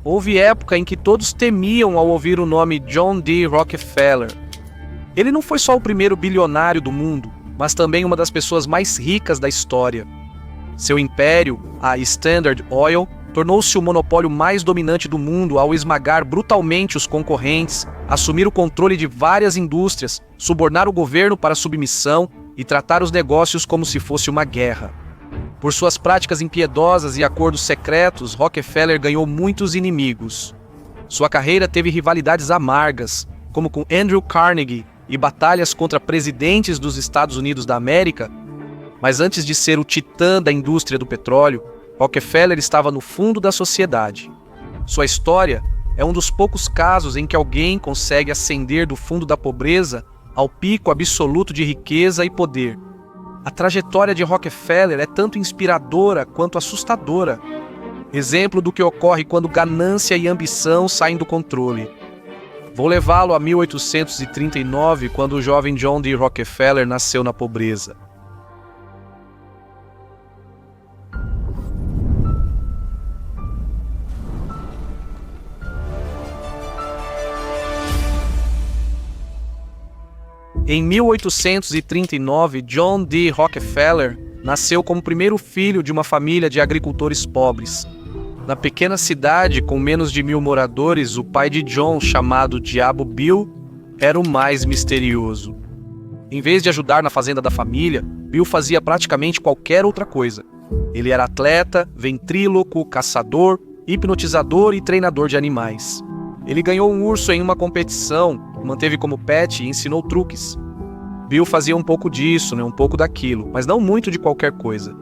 Houve época em que todos temiam ao ouvir o nome John D. Rockefeller. Ele não foi só o primeiro bilionário do mundo, mas também uma das pessoas mais ricas da história. Seu império, a Standard Oil, tornou-se o monopólio mais dominante do mundo ao esmagar brutalmente os concorrentes, assumir o controle de várias indústrias, subornar o governo para submissão e tratar os negócios como se fosse uma guerra. Por suas práticas impiedosas e acordos secretos, Rockefeller ganhou muitos inimigos. Sua carreira teve rivalidades amargas, como com Andrew Carnegie, e batalhas contra presidentes dos Estados Unidos da América, mas antes de ser o titã da indústria do petróleo, Rockefeller estava no fundo da sociedade. Sua história é um dos poucos casos em que alguém consegue ascender do fundo da pobreza ao pico absoluto de riqueza e poder. A trajetória de Rockefeller é tanto inspiradora quanto assustadora. Exemplo do que ocorre quando ganância e ambição saem do controle. Vou levá-lo a 1839, quando o jovem John D. Rockefeller nasceu na pobreza. Em 1839, John D. Rockefeller nasceu como primeiro filho de uma família de agricultores pobres. Na pequena cidade com menos de 1.000 moradores, o pai de John, chamado Diabo Bill, era o mais misterioso. Em vez de ajudar na fazenda da família, Bill fazia praticamente qualquer outra coisa. Ele era atleta, ventríloco, caçador, hipnotizador e treinador de animais. Ele ganhou um urso em uma competição, manteve como pet e ensinou truques. Bill fazia um pouco disso, um pouco daquilo, mas não muito de qualquer coisa.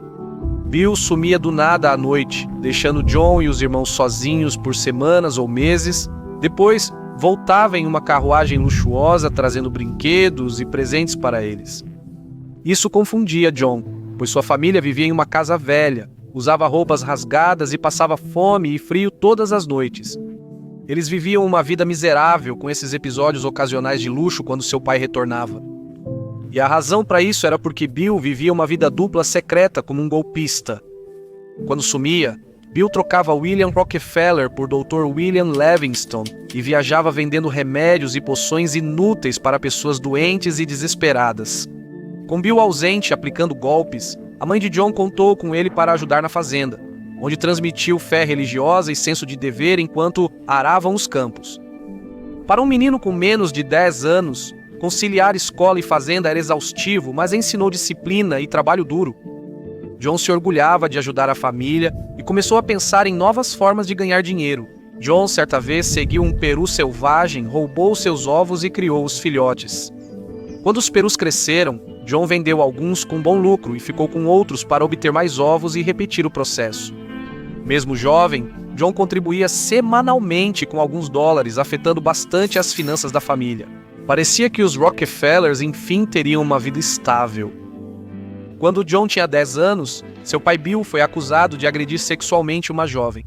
Bill sumia do nada à noite, deixando John e os irmãos sozinhos por semanas ou meses. Depois, voltava em uma carruagem luxuosa, trazendo brinquedos e presentes para eles. Isso confundia John, pois sua família vivia em uma casa velha, usava roupas rasgadas e passava fome e frio todas as noites. Eles viviam uma vida miserável com esses episódios ocasionais de luxo quando seu pai retornava. E a razão para isso era porque Bill vivia uma vida dupla secreta como um golpista. Quando sumia, Bill trocava William Rockefeller por Dr. William Livingstone e viajava vendendo remédios e poções inúteis para pessoas doentes e desesperadas. Com Bill ausente aplicando golpes, a mãe de John contou com ele para ajudar na fazenda, onde transmitiu fé religiosa e senso de dever enquanto aravam os campos. Para um menino com menos de 10 anos, conciliar escola e fazenda era exaustivo, mas ensinou disciplina e trabalho duro. John se orgulhava de ajudar a família e começou a pensar em novas formas de ganhar dinheiro. John, certa vez, seguiu um peru selvagem, roubou seus ovos e criou os filhotes. Quando os perus cresceram, John vendeu alguns com bom lucro e ficou com outros para obter mais ovos e repetir o processo. Mesmo jovem, John contribuía semanalmente com alguns dólares, afetando bastante as finanças da família. Parecia que os Rockefellers enfim teriam uma vida estável. Quando John tinha 10 anos, seu pai Bill foi acusado de agredir sexualmente uma jovem.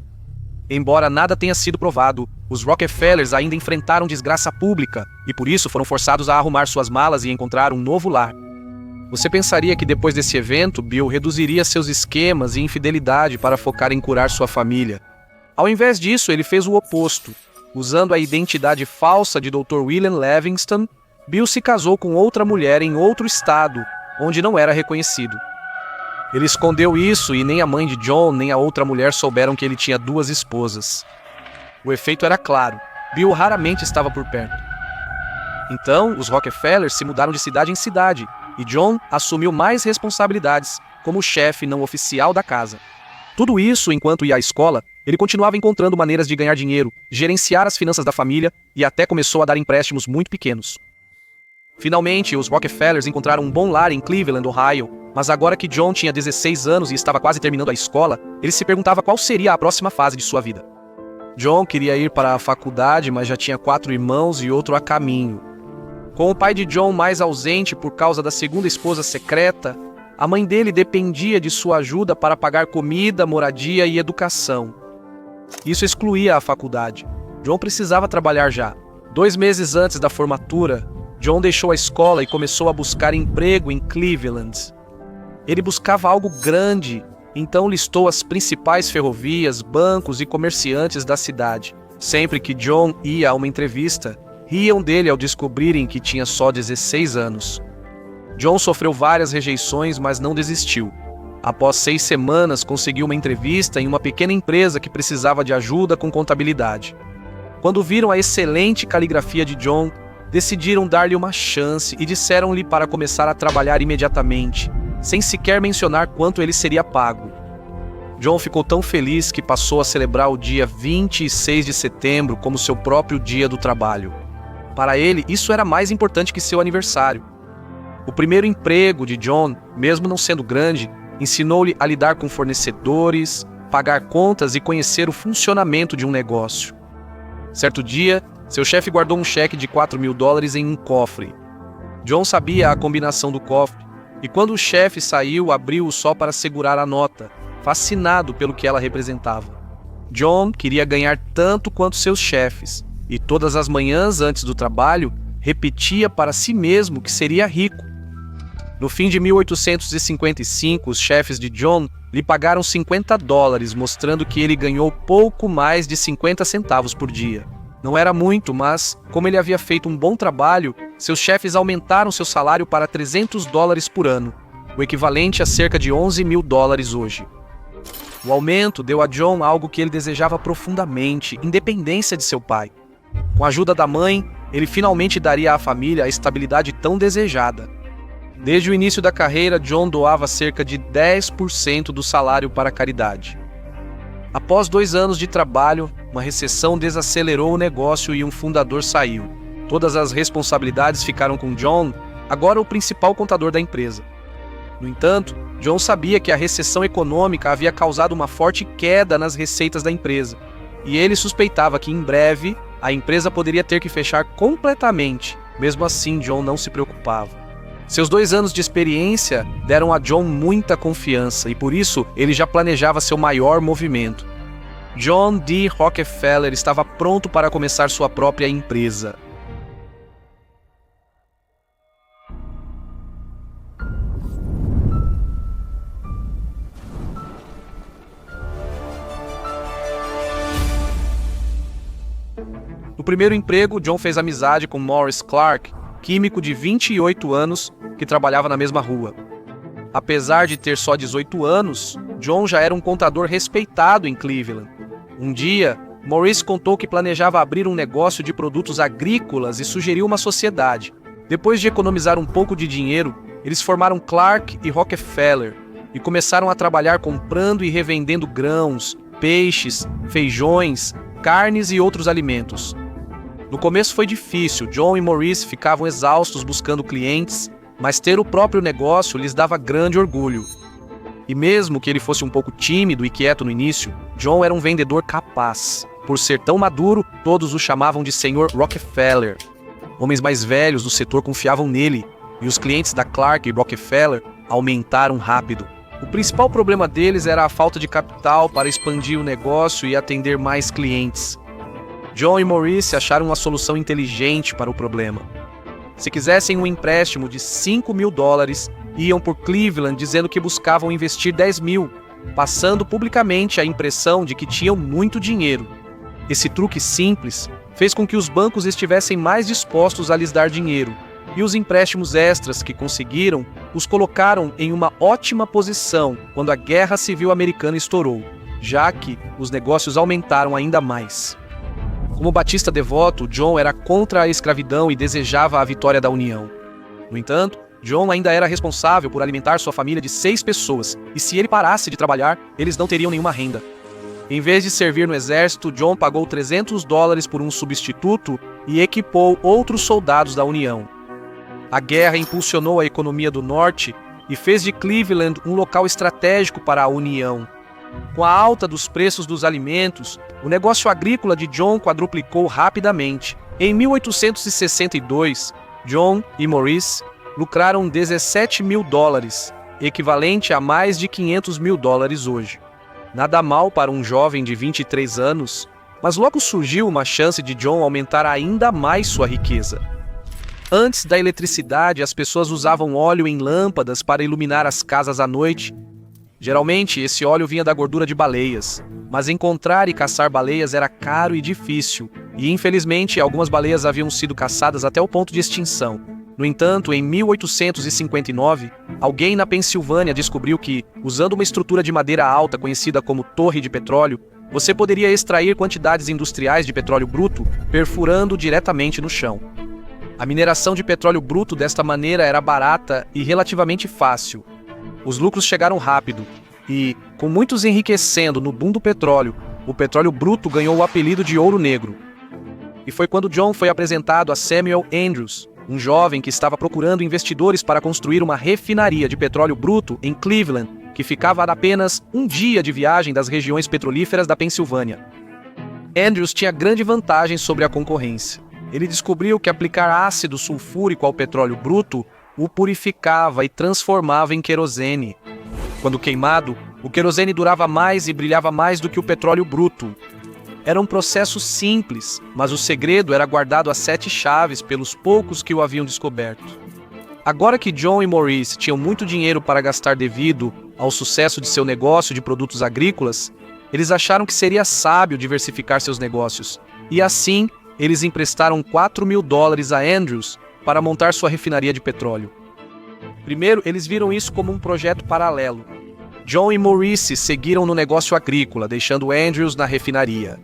Embora nada tenha sido provado, os Rockefellers ainda enfrentaram desgraça pública e por isso foram forçados a arrumar suas malas e encontrar um novo lar. Você pensaria que depois desse evento, Bill reduziria seus esquemas e infidelidade para focar em curar sua família. Ao invés disso, ele fez o oposto. Usando a identidade falsa de Dr. William Livingstone, Bill se casou com outra mulher em outro estado, onde não era reconhecido. Ele escondeu isso e nem a mãe de John nem a outra mulher souberam que ele tinha 2 esposas. O efeito era claro, Bill raramente estava por perto. Então, os Rockefellers se mudaram de cidade em cidade, e John assumiu mais responsabilidades, como chefe não oficial da casa. Tudo isso, enquanto ia à escola, ele continuava encontrando maneiras de ganhar dinheiro, gerenciar as finanças da família e até começou a dar empréstimos muito pequenos. Finalmente, os Rockefellers encontraram um bom lar em Cleveland, Ohio, mas agora que John tinha 16 anos e estava quase terminando a escola, ele se perguntava qual seria a próxima fase de sua vida. John queria ir para a faculdade, mas já tinha 4 irmãos e outro a caminho. Com o pai de John mais ausente por causa da segunda esposa secreta, a mãe dele dependia de sua ajuda para pagar comida, moradia e educação. Isso excluía a faculdade. John precisava trabalhar já. 2 meses antes da formatura, John deixou a escola e começou a buscar emprego em Cleveland. Ele buscava algo grande, Então listou as principais ferrovias, bancos e comerciantes da cidade. Sempre que John ia a uma entrevista, riam dele ao descobrirem que tinha só 16 anos. John sofreu várias rejeições, mas não desistiu. Após 6 semanas, conseguiu uma entrevista em uma pequena empresa que precisava de ajuda com contabilidade. Quando viram a excelente caligrafia de John, decidiram dar-lhe uma chance e disseram-lhe para começar a trabalhar imediatamente, sem sequer mencionar quanto ele seria pago. John ficou tão feliz que passou a celebrar o dia 26 de setembro como seu próprio dia do trabalho. Para ele, isso era mais importante que seu aniversário. O primeiro emprego de John, mesmo não sendo grande, ensinou-lhe a lidar com fornecedores, pagar contas e conhecer o funcionamento de um negócio. Certo dia, seu chefe guardou um cheque de $4.000 em um cofre. John sabia a combinação do cofre, e quando o chefe saiu, abriu-o só para segurar a nota, fascinado pelo que ela representava. John queria ganhar tanto quanto seus chefes, e todas as manhãs antes do trabalho, repetia para si mesmo que seria rico. No fim de 1855, os chefes de John lhe pagaram $50, mostrando que ele ganhou pouco mais de 50 centavos por dia. Não era muito, mas, como ele havia feito um bom trabalho, seus chefes aumentaram seu salário para $300 por ano, o equivalente a cerca de $11.000 hoje. O aumento deu a John algo que ele desejava profundamente, independência de seu pai. Com a ajuda da mãe, ele finalmente daria à família a estabilidade tão desejada. Desde o início da carreira, John doava cerca de 10% do salário para a caridade. Após 2 anos de trabalho, uma recessão desacelerou o negócio e um fundador saiu. Todas as responsabilidades ficaram com John, agora o principal contador da empresa. No entanto, John sabia que a recessão econômica havia causado uma forte queda nas receitas da empresa, e ele suspeitava que em breve a empresa poderia ter que fechar completamente. Mesmo assim, John não se preocupava. Seus 2 anos de experiência deram a John muita confiança e por isso ele já planejava seu maior movimento. John D. Rockefeller estava pronto para começar sua própria empresa. No primeiro emprego, John fez amizade com Morris Clark, químico de 28 anos que trabalhava na mesma rua. Apesar de ter só 18 anos, John já era um contador respeitado em Cleveland. Um dia, Morris contou que planejava abrir um negócio de produtos agrícolas e sugeriu uma sociedade. Depois de economizar um pouco de dinheiro, eles formaram Clark e Rockefeller e começaram a trabalhar comprando e revendendo grãos, peixes, feijões, carnes e outros alimentos. No começo foi difícil, John e Maurice ficavam exaustos buscando clientes, mas ter o próprio negócio lhes dava grande orgulho. E mesmo que ele fosse um pouco tímido e quieto no início, John era um vendedor capaz. Por ser tão maduro, todos o chamavam de Sr. Rockefeller. Homens mais velhos do setor confiavam nele, e os clientes da Clark e Rockefeller aumentaram rápido. O principal problema deles era a falta de capital para expandir o negócio e atender mais clientes. John e Maurice acharam uma solução inteligente para o problema. Se quisessem um empréstimo de $5.000, iam por Cleveland dizendo que buscavam investir 10.000, passando publicamente a impressão de que tinham muito dinheiro. Esse truque simples fez com que os bancos estivessem mais dispostos a lhes dar dinheiro, e os empréstimos extras que conseguiram os colocaram em uma ótima posição quando a Guerra Civil Americana estourou, já que os negócios aumentaram ainda mais. Como batista devoto, John era contra a escravidão e desejava a vitória da União. No entanto, John ainda era responsável por alimentar sua família de 6 pessoas, e se ele parasse de trabalhar, eles não teriam nenhuma renda. Em vez de servir no exército, John pagou $300 por um substituto e equipou outros soldados da União. A guerra impulsionou a economia do Norte e fez de Cleveland um local estratégico para a União. Com a alta dos preços dos alimentos, o negócio agrícola de John quadruplicou rapidamente. Em 1862, John e Maurice lucraram $17.000, equivalente a mais de $500.000 hoje. Nada mal para um jovem de 23 anos, mas logo surgiu uma chance de John aumentar ainda mais sua riqueza. Antes da eletricidade, as pessoas usavam óleo em lâmpadas para iluminar as casas à noite. Geralmente, esse óleo vinha da gordura de baleias, mas encontrar e caçar baleias era caro e difícil, e infelizmente algumas baleias haviam sido caçadas até o ponto de extinção. No entanto, em 1859, alguém na Pensilvânia descobriu que, usando uma estrutura de madeira alta conhecida como torre de petróleo, você poderia extrair quantidades industriais de petróleo bruto perfurando diretamente no chão. A mineração de petróleo bruto desta maneira era barata e relativamente fácil. Os lucros chegaram rápido e, com muitos enriquecendo no boom do petróleo, o petróleo bruto ganhou o apelido de ouro negro. E foi quando John foi apresentado a Samuel Andrews, um jovem que estava procurando investidores para construir uma refinaria de petróleo bruto em Cleveland, que ficava a apenas um dia de viagem das regiões petrolíferas da Pensilvânia. Andrews tinha grande vantagem sobre a concorrência. Ele descobriu que aplicar ácido sulfúrico ao petróleo bruto o purificava e transformava em querosene. Quando queimado, o querosene durava mais e brilhava mais do que o petróleo bruto. Era um processo simples, mas o segredo era guardado a 7 chaves pelos poucos que o haviam descoberto. Agora que John e Maurice tinham muito dinheiro para gastar devido ao sucesso de seu negócio de produtos agrícolas, eles acharam que seria sábio diversificar seus negócios, e assim eles emprestaram $4.000 a Andrews para montar sua refinaria de petróleo. Primeiro, eles viram isso como um projeto paralelo. John e Maurice seguiram no negócio agrícola, deixando Andrews na refinaria.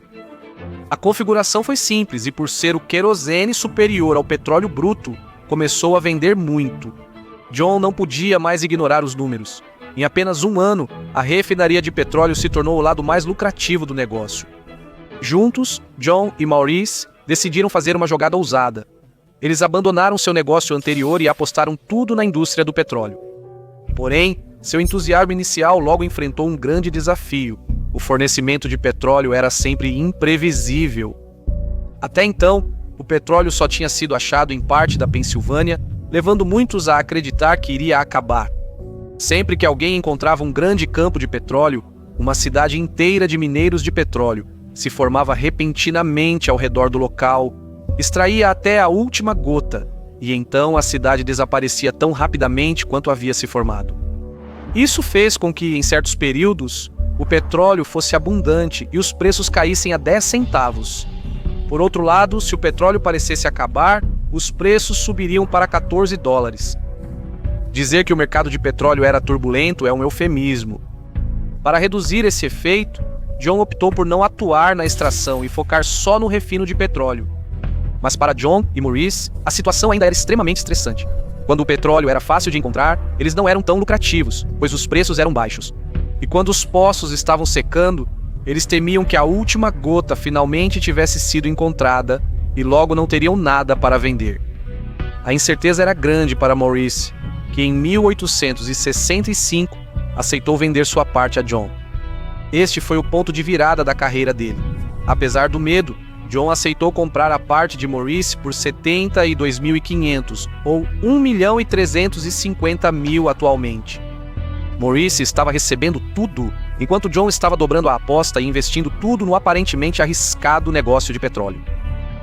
A configuração foi simples e, por ser o querosene superior ao petróleo bruto, começou a vender muito. John não podia mais ignorar os números. Em apenas um ano, a refinaria de petróleo se tornou o lado mais lucrativo do negócio. Juntos, John e Maurice decidiram fazer uma jogada ousada. Eles abandonaram seu negócio anterior e apostaram tudo na indústria do petróleo. Porém, seu entusiasmo inicial logo enfrentou um grande desafio. O fornecimento de petróleo era sempre imprevisível. Até então, o petróleo só tinha sido achado em parte da Pensilvânia, levando muitos a acreditar que iria acabar. Sempre que alguém encontrava um grande campo de petróleo, uma cidade inteira de mineiros de petróleo se formava repentinamente ao redor do local, extraía até a última gota, e então a cidade desaparecia tão rapidamente quanto havia se formado. Isso fez com que, em certos períodos, o petróleo fosse abundante e os preços caíssem a 10 centavos. Por outro lado, se o petróleo parecesse acabar, os preços subiriam para $14. Dizer que o mercado de petróleo era turbulento é um eufemismo. Para reduzir esse efeito, John optou por não atuar na extração e focar só no refino de petróleo. Mas para John e Maurice, a situação ainda era extremamente estressante. Quando o petróleo era fácil de encontrar, eles não eram tão lucrativos, pois os preços eram baixos. E quando os poços estavam secando, eles temiam que a última gota finalmente tivesse sido encontrada e logo não teriam nada para vender. A incerteza era grande para Maurice, que em 1865 aceitou vender sua parte a John. Este foi o ponto de virada da carreira dele. Apesar do medo, John aceitou comprar a parte de Maurice por $72.500, ou $1.350.000 atualmente. Maurice estava recebendo tudo, enquanto John estava dobrando a aposta e investindo tudo no aparentemente arriscado negócio de petróleo.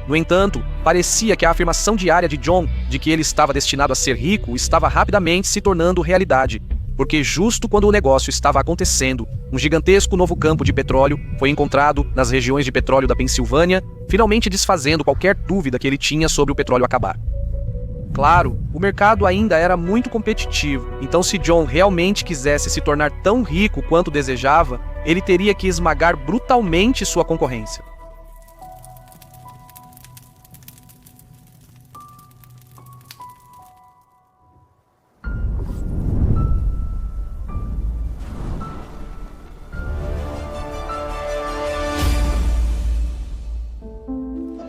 No entanto, parecia que a afirmação diária de John de que ele estava destinado a ser rico estava rapidamente se tornando realidade, porque justo quando o negócio estava acontecendo, um gigantesco novo campo de petróleo foi encontrado nas regiões de petróleo da Pensilvânia, finalmente desfazendo qualquer dúvida que ele tinha sobre o petróleo acabar. Claro, o mercado ainda era muito competitivo, então se John realmente quisesse se tornar tão rico quanto desejava, ele teria que esmagar brutalmente sua concorrência.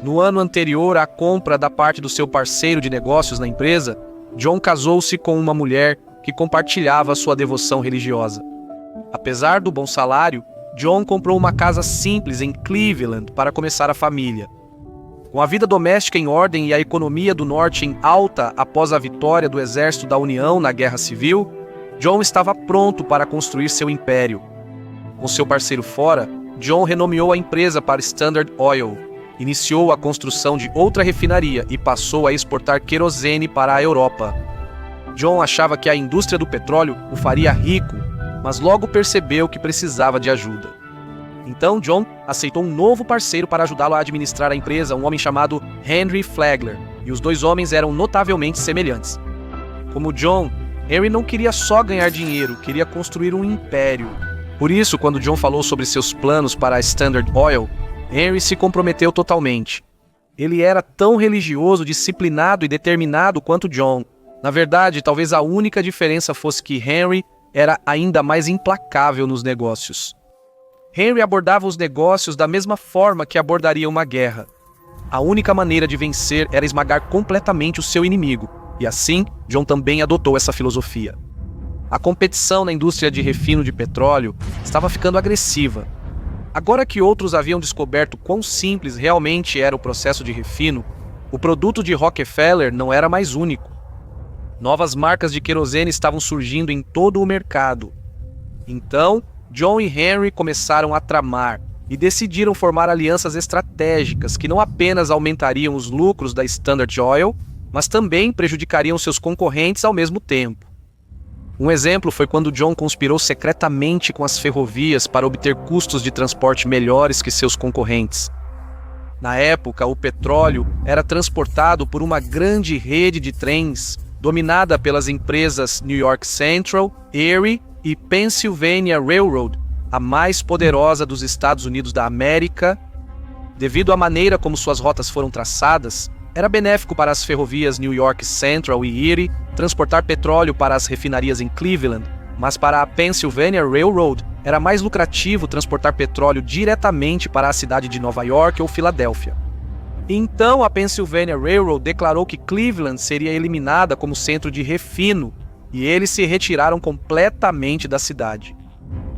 No ano anterior à compra da parte do seu parceiro de negócios na empresa, John casou-se com uma mulher que compartilhava sua devoção religiosa. Apesar do bom salário, John comprou uma casa simples em Cleveland para começar a família. Com a vida doméstica em ordem e a economia do norte em alta após a vitória do Exército da União na Guerra Civil, John estava pronto para construir seu império. Com seu parceiro fora, John renomeou a empresa para Standard Oil, iniciou a construção de outra refinaria e passou a exportar querosene para a Europa. John achava que a indústria do petróleo o faria rico, mas logo percebeu que precisava de ajuda. Então John aceitou um novo parceiro para ajudá-lo a administrar a empresa, um homem chamado Henry Flagler, e os dois homens eram notavelmente semelhantes. Como John, Henry não queria só ganhar dinheiro, queria construir um império. Por isso, quando John falou sobre seus planos para a Standard Oil, Henry se comprometeu totalmente. Ele era tão religioso, disciplinado e determinado quanto John. Na verdade, talvez a única diferença fosse que Henry era ainda mais implacável nos negócios. Henry abordava os negócios da mesma forma que abordaria uma guerra. A única maneira de vencer era esmagar completamente o seu inimigo, e assim, John também adotou essa filosofia. A competição na indústria de refino de petróleo estava ficando agressiva. Agora que outros haviam descoberto quão simples realmente era o processo de refino, o produto de Rockefeller não era mais único. Novas marcas de querosene estavam surgindo em todo o mercado. Então, John e Henry começaram a tramar e decidiram formar alianças estratégicas que não apenas aumentariam os lucros da Standard Oil, mas também prejudicariam seus concorrentes ao mesmo tempo. Um exemplo foi quando John conspirou secretamente com as ferrovias para obter custos de transporte melhores que seus concorrentes. Na época, o petróleo era transportado por uma grande rede de trens dominada pelas empresas New York Central, Erie e Pennsylvania Railroad, a mais poderosa dos Estados Unidos da América. Devido à maneira como suas rotas foram traçadas, era benéfico para as ferrovias New York Central e Erie transportar petróleo para as refinarias em Cleveland, mas para a Pennsylvania Railroad era mais lucrativo transportar petróleo diretamente para a cidade de Nova York ou Filadélfia. Então a Pennsylvania Railroad declarou que Cleveland seria eliminada como centro de refino, e eles se retiraram completamente da cidade.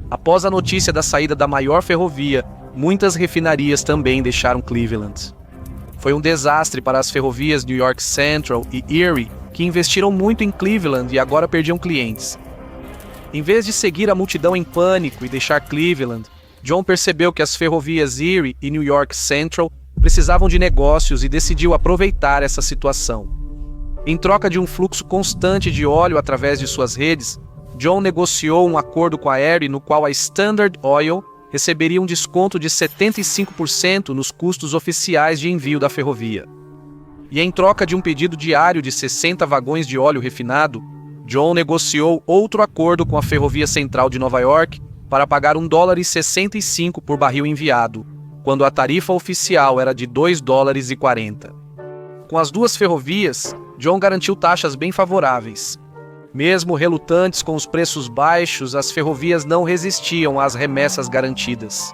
Após a notícia da saída da maior ferrovia, muitas refinarias também deixaram Cleveland. Foi um desastre para as ferrovias New York Central e Erie, que investiram muito em Cleveland e agora perdiam clientes. Em vez de seguir a multidão em pânico e deixar Cleveland, John percebeu que as ferrovias Erie e New York Central precisavam de negócios e decidiu aproveitar essa situação. Em troca de um fluxo constante de óleo através de suas redes, John negociou um acordo com a Erie no qual a Standard Oil receberia um desconto de 75% nos custos oficiais de envio da ferrovia. E em troca de um pedido diário de 60 vagões de óleo refinado, John negociou outro acordo com a Ferrovia Central de Nova York para pagar $1,65 por barril enviado, quando a tarifa oficial era de $2,40. Com as duas ferrovias, John garantiu taxas bem favoráveis. Mesmo relutantes com os preços baixos, as ferrovias não resistiam às remessas garantidas.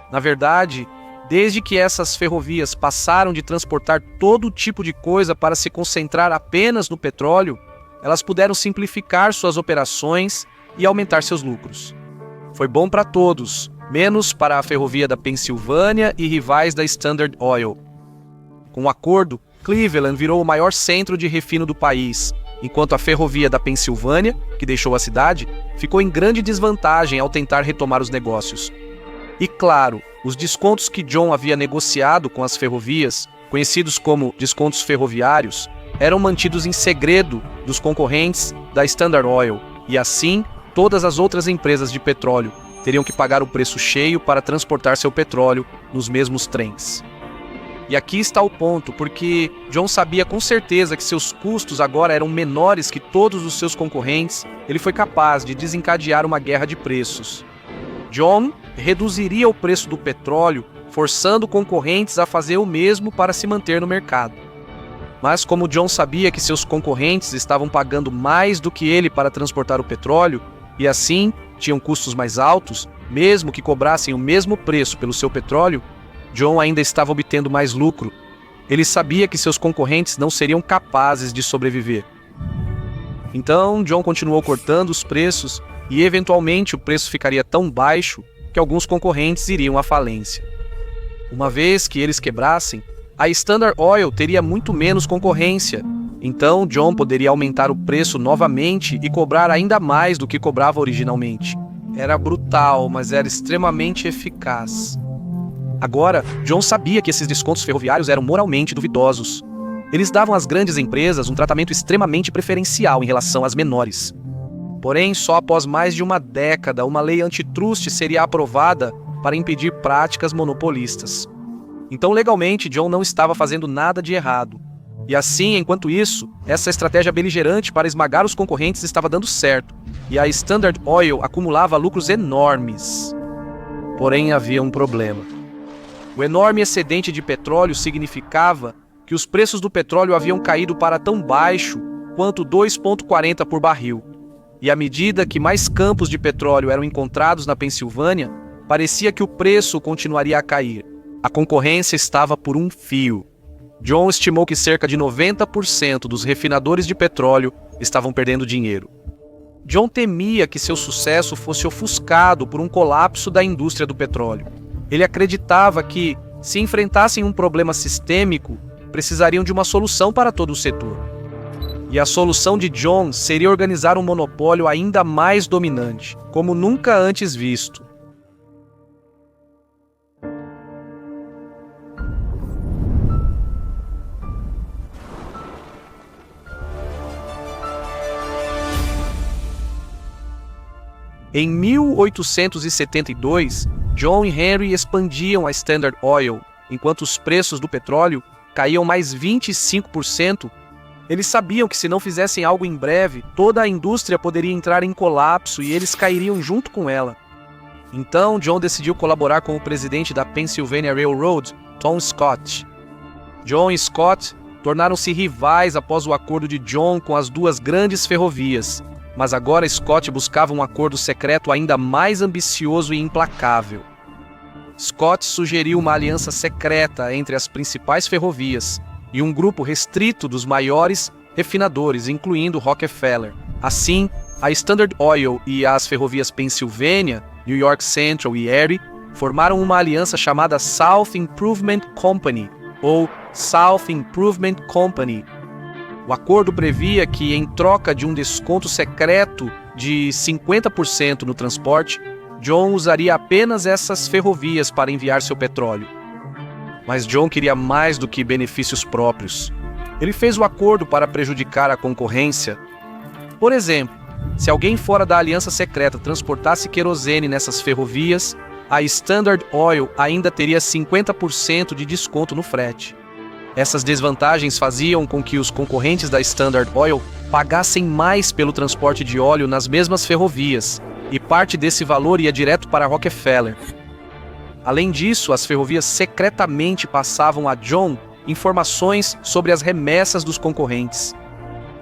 Na verdade, desde que essas ferrovias passaram de transportar todo tipo de coisa para se concentrar apenas no petróleo, elas puderam simplificar suas operações e aumentar seus lucros. Foi bom para todos, menos para a ferrovia da Pensilvânia e rivais da Standard Oil. Com o acordo, Cleveland virou o maior centro de refino do país, enquanto a ferrovia da Pensilvânia, que deixou a cidade, ficou em grande desvantagem ao tentar retomar os negócios. E claro, os descontos que John havia negociado com as ferrovias, conhecidos como descontos ferroviários, eram mantidos em segredo dos concorrentes da Standard Oil, e assim, todas as outras empresas de petróleo teriam que pagar o preço cheio para transportar seu petróleo nos mesmos trens. E aqui está o ponto, porque John sabia com certeza que seus custos agora eram menores que todos os seus concorrentes. Ele foi capaz de desencadear uma guerra de preços. John reduziria o preço do petróleo, forçando concorrentes a fazer o mesmo para se manter no mercado. Mas como John sabia que seus concorrentes estavam pagando mais do que ele para transportar o petróleo, e assim tinham custos mais altos, mesmo que cobrassem o mesmo preço pelo seu petróleo, John ainda estava obtendo mais lucro. Ele sabia que seus concorrentes não seriam capazes de sobreviver. Então, John continuou cortando os preços e, eventualmente, o preço ficaria tão baixo que alguns concorrentes iriam à falência. Uma vez que eles quebrassem, a Standard Oil teria muito menos concorrência. Então, John poderia aumentar o preço novamente e cobrar ainda mais do que cobrava originalmente. Era brutal, mas era extremamente eficaz. Agora, John sabia que esses descontos ferroviários eram moralmente duvidosos. Eles davam às grandes empresas um tratamento extremamente preferencial em relação às menores. Porém, só após mais de uma década, uma lei antitruste seria aprovada para impedir práticas monopolistas. Então, legalmente, John não estava fazendo nada de errado. E assim, enquanto isso, essa estratégia beligerante para esmagar os concorrentes estava dando certo, e a Standard Oil acumulava lucros enormes. Porém, havia um problema. O enorme excedente de petróleo significava que os preços do petróleo haviam caído para tão baixo quanto 2,40 por barril. E à medida que mais campos de petróleo eram encontrados na Pensilvânia, parecia que o preço continuaria a cair. A concorrência estava por um fio. John estimou que cerca de 90% dos refinadores de petróleo estavam perdendo dinheiro. John temia que seu sucesso fosse ofuscado por um colapso da indústria do petróleo. Ele acreditava que, se enfrentassem um problema sistêmico, precisariam de uma solução para todo o setor. E a solução de John seria organizar um monopólio ainda mais dominante, como nunca antes visto. Em 1872, John e Henry expandiam a Standard Oil, enquanto os preços do petróleo caíam mais 25%. Eles sabiam que se não fizessem algo em breve, toda a indústria poderia entrar em colapso e eles cairiam junto com ela. Então, John decidiu colaborar com o presidente da Pennsylvania Railroad, Tom Scott. John e Scott tornaram-se rivais após o acordo de John com as duas grandes ferrovias, mas agora Scott buscava um acordo secreto ainda mais ambicioso e implacável. Scott sugeriu uma aliança secreta entre as principais ferrovias e um grupo restrito dos maiores refinadores, incluindo Rockefeller. Assim, a Standard Oil e as ferrovias Pennsylvania, New York Central e Erie formaram uma aliança chamada South Improvement Company, ou South Improvement Company. O acordo previa que, em troca de um desconto secreto de 50% no transporte, John usaria apenas essas ferrovias para enviar seu petróleo. Mas John queria mais do que benefícios próprios. Ele fez o acordo para prejudicar a concorrência. Por exemplo, se alguém fora da aliança secreta transportasse querosene nessas ferrovias, a Standard Oil ainda teria 50% de desconto no frete. Essas desvantagens faziam com que os concorrentes da Standard Oil pagassem mais pelo transporte de óleo nas mesmas ferrovias, e parte desse valor ia direto para Rockefeller. Além disso, as ferrovias secretamente passavam a John informações sobre as remessas dos concorrentes.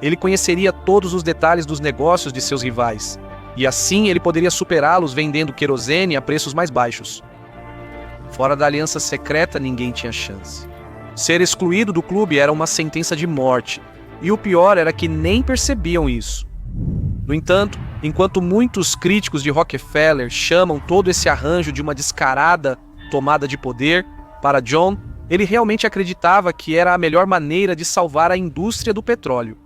Ele conheceria todos os detalhes dos negócios de seus rivais, e assim ele poderia superá-los vendendo querosene a preços mais baixos. Fora da aliança secreta, ninguém tinha chance. Ser excluído do clube era uma sentença de morte, e o pior era que nem percebiam isso. No entanto, enquanto muitos críticos de Rockefeller chamam todo esse arranjo de uma descarada tomada de poder, para John, ele realmente acreditava que era a melhor maneira de salvar a indústria do petróleo.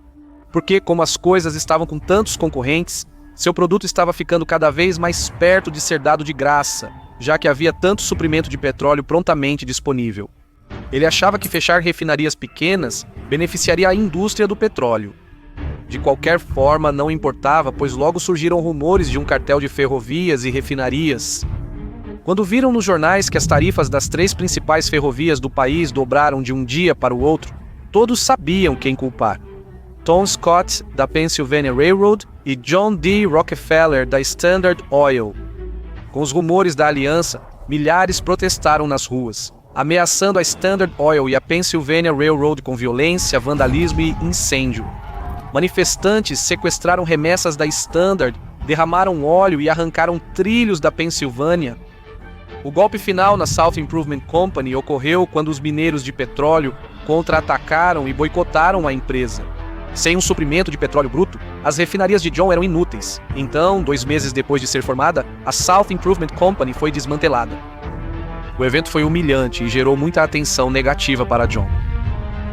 Porque, como as coisas estavam com tantos concorrentes, seu produto estava ficando cada vez mais perto de ser dado de graça, já que havia tanto suprimento de petróleo prontamente disponível. Ele achava que fechar refinarias pequenas beneficiaria a indústria do petróleo. De qualquer forma, não importava, pois logo surgiram rumores de um cartel de ferrovias e refinarias. Quando viram nos jornais que as tarifas das 3 principais ferrovias do país dobraram de um dia para o outro, todos sabiam quem culpar. Tom Scott, da Pennsylvania Railroad, e John D. Rockefeller, da Standard Oil. Com os rumores da aliança, milhares protestaram nas ruas, ameaçando a Standard Oil e a Pennsylvania Railroad com violência, vandalismo e incêndio. Manifestantes sequestraram remessas da Standard, derramaram óleo e arrancaram trilhos da Pensilvânia. O golpe final na South Improvement Company ocorreu quando os mineiros de petróleo contra-atacaram e boicotaram a empresa. Sem um suprimento de petróleo bruto, as refinarias de John eram inúteis. Então, 2 meses depois de ser formada, a South Improvement Company foi desmantelada. O evento foi humilhante e gerou muita atenção negativa para John.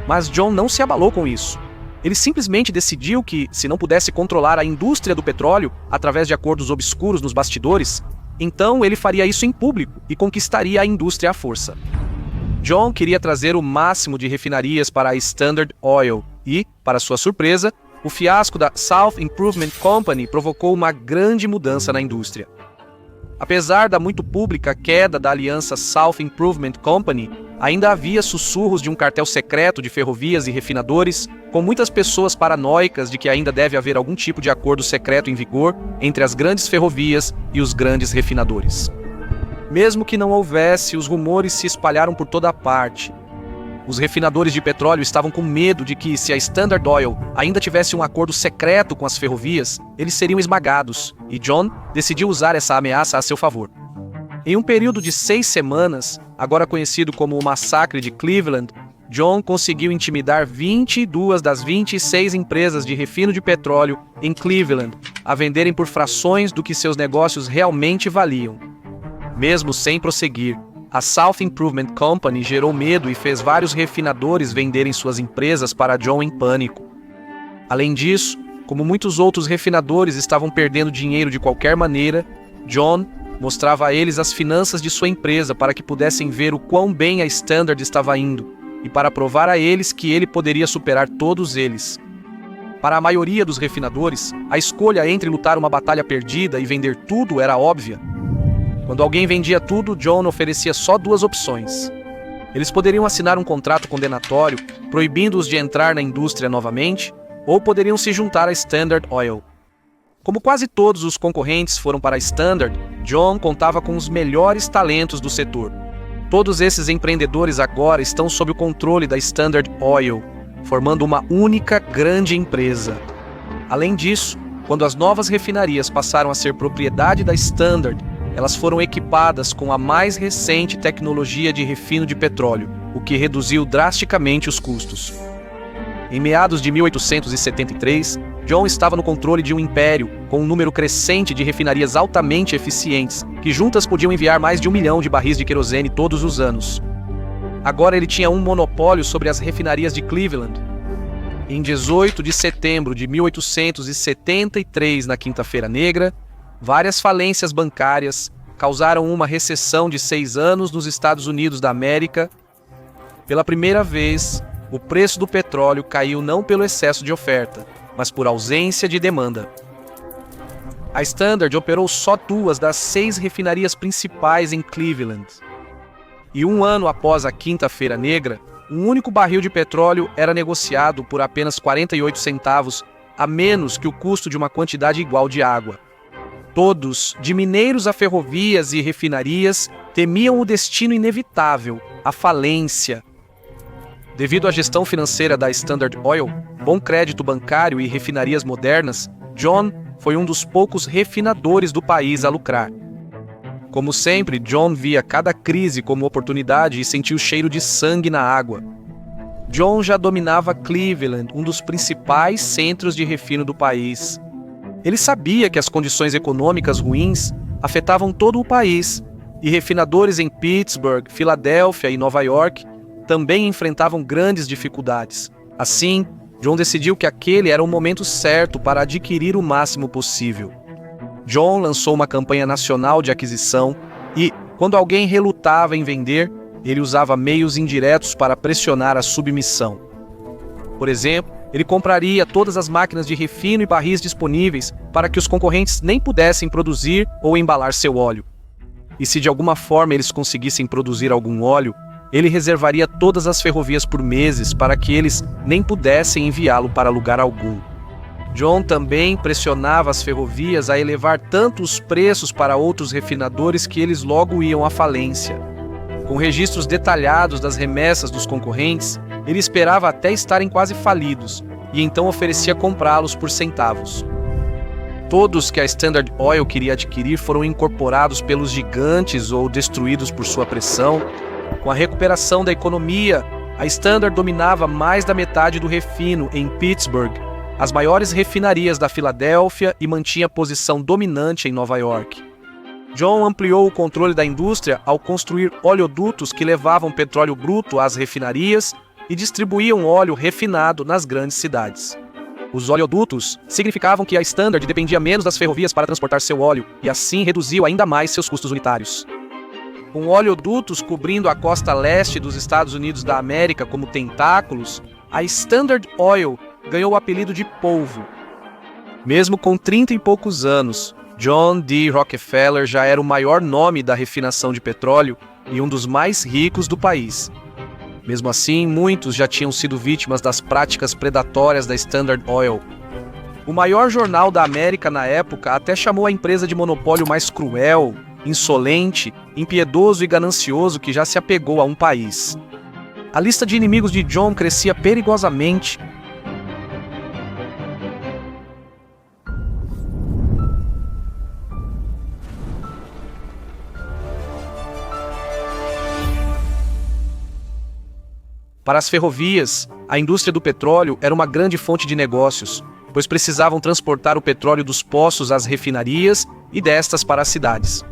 Mas John não se abalou com isso. Ele simplesmente decidiu que, se não pudesse controlar a indústria do petróleo através de acordos obscuros nos bastidores, então ele faria isso em público e conquistaria a indústria à força. John queria trazer o máximo de refinarias para a Standard Oil e, para sua surpresa, O fiasco da South Improvement Company provocou uma grande mudança na indústria. Apesar da muito pública queda da aliança South Improvement Company, ainda havia sussurros de um cartel secreto de ferrovias e refinadores, com muitas pessoas paranoicas de que ainda deve haver algum tipo de acordo secreto em vigor entre as grandes ferrovias e os grandes refinadores. Mesmo que não houvesse, os rumores se espalharam por toda parte. Os refinadores de petróleo estavam com medo de que, se a Standard Oil ainda tivesse um acordo secreto com as ferrovias, eles seriam esmagados, e John decidiu usar essa ameaça a seu favor. Em um período de 6 semanas, agora conhecido como o Massacre de Cleveland, John conseguiu intimidar 22 das 26 empresas de refino de petróleo em Cleveland a venderem por frações do que seus negócios realmente valiam. Mesmo sem prosseguir, a South Improvement Company gerou medo e fez vários refinadores venderem suas empresas para John em pânico. Além disso, como muitos outros refinadores estavam perdendo dinheiro de qualquer maneira, John mostrava a eles as finanças de sua empresa para que pudessem ver o quão bem a Standard estava indo e para provar a eles que ele poderia superar todos eles. Para a maioria dos refinadores, a escolha entre lutar uma batalha perdida e vender tudo era óbvia. Quando alguém vendia tudo, John oferecia só 2 opções. Eles poderiam assinar um contrato condenatório, proibindo-os de entrar na indústria novamente, ou poderiam se juntar à Standard Oil. Como quase todos os concorrentes foram para a Standard, John contava com os melhores talentos do setor. Todos esses empreendedores agora estão sob o controle da Standard Oil, formando uma única grande empresa. Além disso, quando as novas refinarias passaram a ser propriedade da Standard, elas foram equipadas com a mais recente tecnologia de refino de petróleo, o que reduziu drasticamente os custos. Em meados de 1873, John estava no controle de um império, com um número crescente de refinarias altamente eficientes, que juntas podiam enviar mais de 1 milhão de barris de querosene todos os anos. Agora ele tinha um monopólio sobre as refinarias de Cleveland. Em 18 de setembro de 1873, na Quinta-feira Negra, várias falências bancárias causaram uma recessão de 6 anos nos Estados Unidos da América. Pela primeira vez, o preço do petróleo caiu não pelo excesso de oferta, mas por ausência de demanda. A Standard operou só 2 das 6 refinarias principais em Cleveland. E 1 ano após a Quinta-feira Negra, um único barril de petróleo era negociado por apenas 48 centavos, a menos que o custo de uma quantidade igual de água. Todos, de mineiros a ferrovias e refinarias, temiam o destino inevitável, a falência. Devido à gestão financeira da Standard Oil, bom crédito bancário e refinarias modernas, John foi um dos poucos refinadores do país a lucrar. Como sempre, John via cada crise como oportunidade e sentia o cheiro de sangue na água. John já dominava Cleveland, um dos principais centros de refino do país. Ele sabia que as condições econômicas ruins afetavam todo o país, e refinadores em Pittsburgh, Filadélfia e Nova York também enfrentavam grandes dificuldades. Assim, John decidiu que aquele era o momento certo para adquirir o máximo possível. John lançou uma campanha nacional de aquisição e, quando alguém relutava em vender, ele usava meios indiretos para pressionar a submissão. Por exemplo, ele compraria todas as máquinas de refino e barris disponíveis para que os concorrentes nem pudessem produzir ou embalar seu óleo. E se de alguma forma eles conseguissem produzir algum óleo, ele reservaria todas as ferrovias por meses para que eles nem pudessem enviá-lo para lugar algum. John também pressionava as ferrovias a elevar tanto os preços para outros refinadores que eles logo iam à falência. Com registros detalhados das remessas dos concorrentes, ele esperava até estarem quase falidos, e então oferecia comprá-los por centavos. Todos que a Standard Oil queria adquirir foram incorporados pelos gigantes ou destruídos por sua pressão. Com a recuperação da economia, a Standard dominava mais da metade do refino em Pittsburgh, as maiores refinarias da Filadélfia, e mantinha posição dominante em Nova York. John ampliou o controle da indústria ao construir oleodutos que levavam petróleo bruto às refinarias e distribuíam óleo refinado nas grandes cidades. Os oleodutos significavam que a Standard dependia menos das ferrovias para transportar seu óleo e assim reduziu ainda mais seus custos unitários. Com oleodutos cobrindo a costa leste dos Estados Unidos da América como tentáculos, a Standard Oil ganhou o apelido de Polvo. Mesmo com 30 e poucos anos, John D. Rockefeller já era o maior nome da refinação de petróleo e um dos mais ricos do país. Mesmo assim, muitos já tinham sido vítimas das práticas predatórias da Standard Oil. O maior jornal da América na época até chamou a empresa de monopólio mais cruel, insolente, impiedoso e ganancioso que já se apegou a um país. A lista de inimigos de John crescia perigosamente. Para as ferrovias, a indústria do petróleo era uma grande fonte de negócios, pois precisavam transportar o petróleo dos poços às refinarias e destas para as cidades.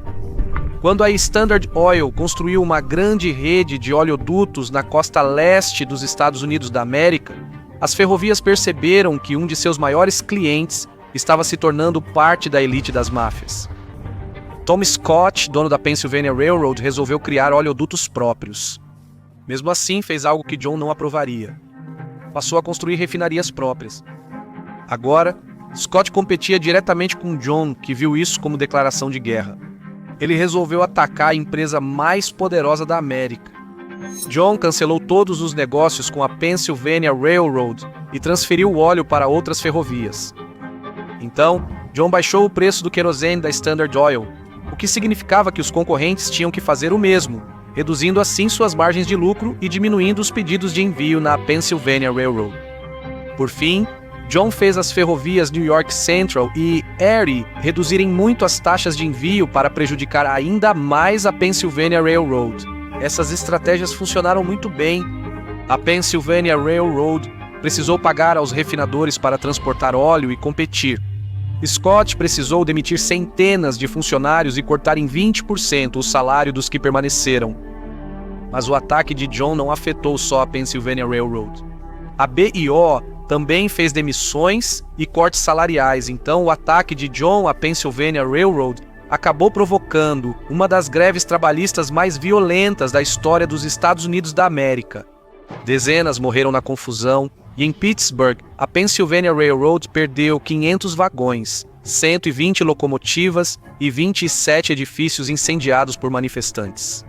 Quando a Standard Oil construiu uma grande rede de oleodutos na costa leste dos Estados Unidos da América, as ferrovias perceberam que um de seus maiores clientes estava se tornando parte da elite das máfias. Tom Scott, dono da Pennsylvania Railroad, resolveu criar oleodutos próprios. Mesmo assim, fez algo que John não aprovaria. Passou a construir refinarias próprias. Agora, Scott competia diretamente com John, que viu isso como declaração de guerra. Ele resolveu atacar a empresa mais poderosa da América. John cancelou todos os negócios com a Pennsylvania Railroad e transferiu o óleo para outras ferrovias. Então, John baixou o preço do querosene da Standard Oil, o que significava que os concorrentes tinham que fazer o mesmo, reduzindo assim suas margens de lucro e diminuindo os pedidos de envio na Pennsylvania Railroad. Por fim, John fez as ferrovias New York Central e Erie reduzirem muito as taxas de envio para prejudicar ainda mais a Pennsylvania Railroad. Essas estratégias funcionaram muito bem. A Pennsylvania Railroad precisou pagar aos refinadores para transportar óleo e competir. Scott precisou demitir centenas de funcionários e cortar em 20% o salário dos que permaneceram. Mas o ataque de John não afetou só a Pennsylvania Railroad. A BIO também fez demissões e cortes salariais, então o ataque de John à Pennsylvania Railroad acabou provocando uma das greves trabalhistas mais violentas da história dos Estados Unidos da América. Dezenas morreram na confusão, e em Pittsburgh, a Pennsylvania Railroad perdeu 500 vagões, 120 locomotivas e 27 edifícios incendiados por manifestantes.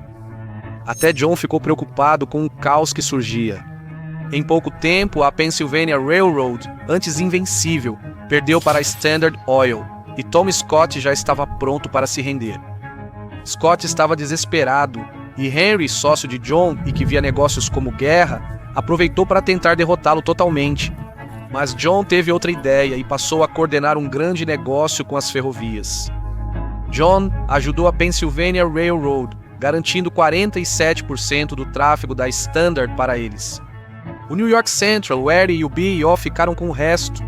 Até John ficou preocupado com o caos que surgia. Em pouco tempo, a Pennsylvania Railroad, antes invencível, perdeu para a Standard Oil, e Tom Scott já estava pronto para se render. Scott estava desesperado, e Henry, sócio de John e que via negócios como guerra, aproveitou para tentar derrotá-lo totalmente. Mas John teve outra ideia e passou a coordenar um grande negócio com as ferrovias. John ajudou a Pennsylvania Railroad, garantindo 47% do tráfego da Standard para eles. O New York Central, o Erie e o BIO ficaram com o resto.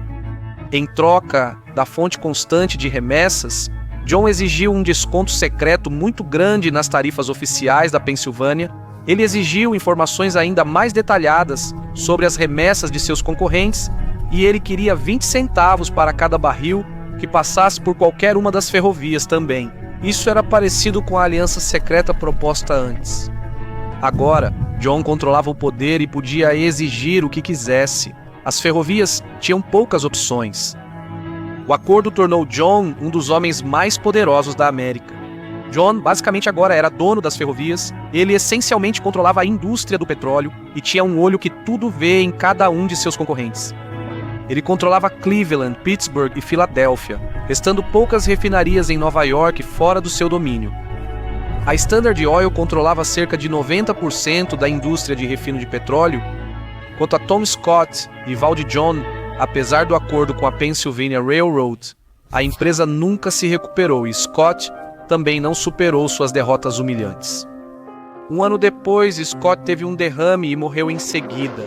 Em troca da fonte constante de remessas, John exigiu um desconto secreto muito grande nas tarifas oficiais da Pensilvânia. Ele exigiu informações ainda mais detalhadas sobre as remessas de seus concorrentes e ele queria 20 centavos para cada barril que passasse por qualquer uma das ferrovias também. Isso era parecido com a aliança secreta proposta antes. Agora, John controlava o poder e podia exigir o que quisesse. As ferrovias tinham poucas opções. O acordo tornou John um dos homens mais poderosos da América. John basicamente agora era dono das ferrovias, ele essencialmente controlava a indústria do petróleo e tinha um olho que tudo vê em cada um de seus concorrentes. Ele controlava Cleveland, Pittsburgh e Filadélfia, restando poucas refinarias em Nova York fora do seu domínio. A Standard Oil controlava cerca de 90% da indústria de refino de petróleo. Quanto a Tom Scott, rival de John, apesar do acordo com a Pennsylvania Railroad, a empresa nunca se recuperou e Scott também não superou suas derrotas humilhantes. Um ano depois, Scott teve um derrame e morreu em seguida.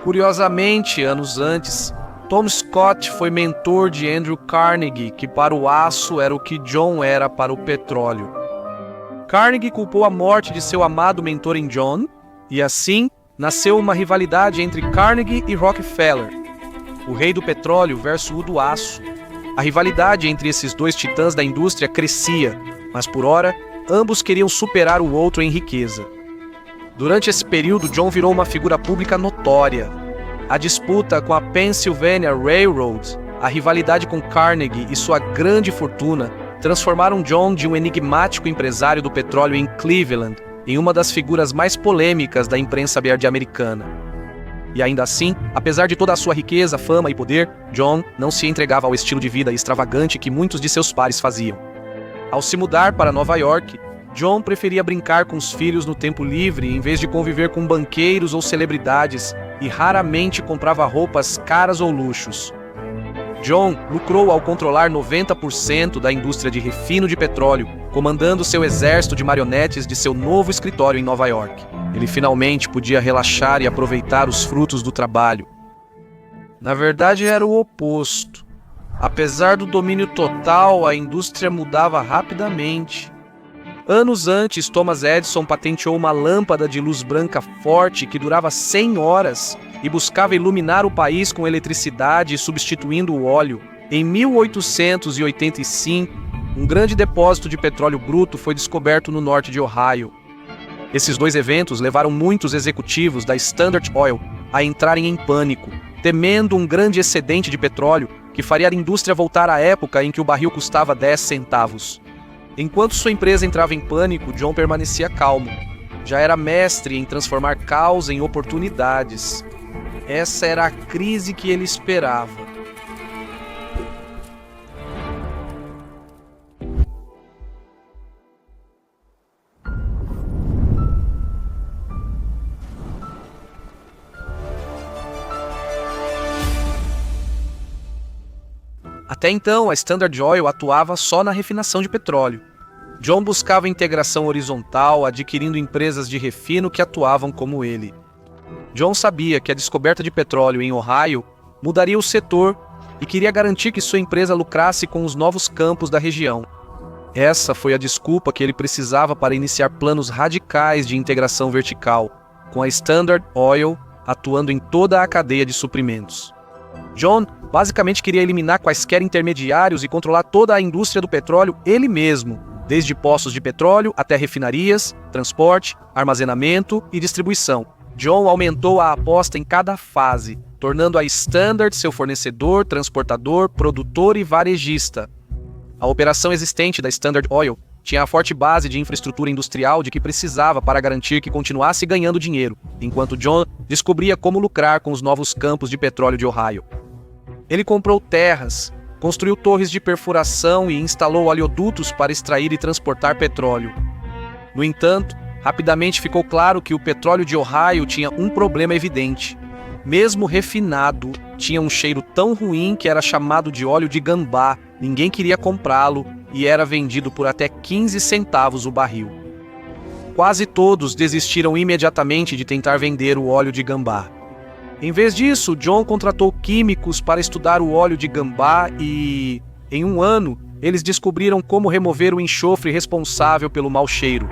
Curiosamente, anos antes, Tom Scott foi mentor de Andrew Carnegie, que para o aço era o que John era para o petróleo. Carnegie culpou a morte de seu amado mentor em John, e assim nasceu uma rivalidade entre Carnegie e Rockefeller, o rei do petróleo versus o do aço. A rivalidade entre esses dois titãs da indústria crescia, mas por ora, ambos queriam superar o outro em riqueza. Durante esse período, John virou uma figura pública notória. A disputa com a Pennsylvania Railroad, a rivalidade com Carnegie e sua grande fortuna transformaram John de um enigmático empresário do petróleo em Cleveland em uma das figuras mais polêmicas da imprensa verde-americana. E ainda assim, apesar de toda a sua riqueza, fama e poder, John não se entregava ao estilo de vida extravagante que muitos de seus pares faziam. Ao se mudar para Nova York, John preferia brincar com os filhos no tempo livre em vez de conviver com banqueiros ou celebridades e raramente comprava roupas caras ou luxos. John lucrou ao controlar 90% da indústria de refino de petróleo, comandando seu exército de marionetes de seu novo escritório em Nova York. Ele finalmente podia relaxar e aproveitar os frutos do trabalho. Na verdade, era o oposto. Apesar do domínio total, a indústria mudava rapidamente. Anos antes, Thomas Edison patenteou uma lâmpada de luz branca forte que durava 100 horas e buscava iluminar o país com eletricidade, substituindo o óleo. Em 1885, um grande depósito de petróleo bruto foi descoberto no norte de Ohio. Esses dois eventos levaram muitos executivos da Standard Oil a entrarem em pânico, temendo um grande excedente de petróleo que faria a indústria voltar à época em que o barril custava 10 centavos. Enquanto sua empresa entrava em pânico, John permanecia calmo. Já era mestre em transformar caos em oportunidades. Essa era a crise que ele esperava. Até então, a Standard Oil atuava só na refinação de petróleo. John buscava integração horizontal, adquirindo empresas de refino que atuavam como ele. John sabia que a descoberta de petróleo em Ohio mudaria o setor e queria garantir que sua empresa lucrasse com os novos campos da região. Essa foi a desculpa que ele precisava para iniciar planos radicais de integração vertical, com a Standard Oil atuando em toda a cadeia de suprimentos. John basicamente queria eliminar quaisquer intermediários e controlar toda a indústria do petróleo ele mesmo, desde poços de petróleo até refinarias, transporte, armazenamento e distribuição. John aumentou a aposta em cada fase, tornando a Standard seu fornecedor, transportador, produtor e varejista. A operação existente da Standard Oil tinha a forte base de infraestrutura industrial de que precisava para garantir que continuasse ganhando dinheiro, enquanto John descobria como lucrar com os novos campos de petróleo de Ohio. Ele comprou terras, construiu torres de perfuração e instalou oleodutos para extrair e transportar petróleo. No entanto, rapidamente ficou claro que o petróleo de Ohio tinha um problema evidente. Mesmo refinado, tinha um cheiro tão ruim que era chamado de óleo de gambá, ninguém queria comprá-lo e era vendido por até 15 centavos o barril. Quase todos desistiram imediatamente de tentar vender o óleo de gambá. Em vez disso, John contratou químicos para estudar o óleo de gambá e, em um ano, eles descobriram como remover o enxofre responsável pelo mau cheiro.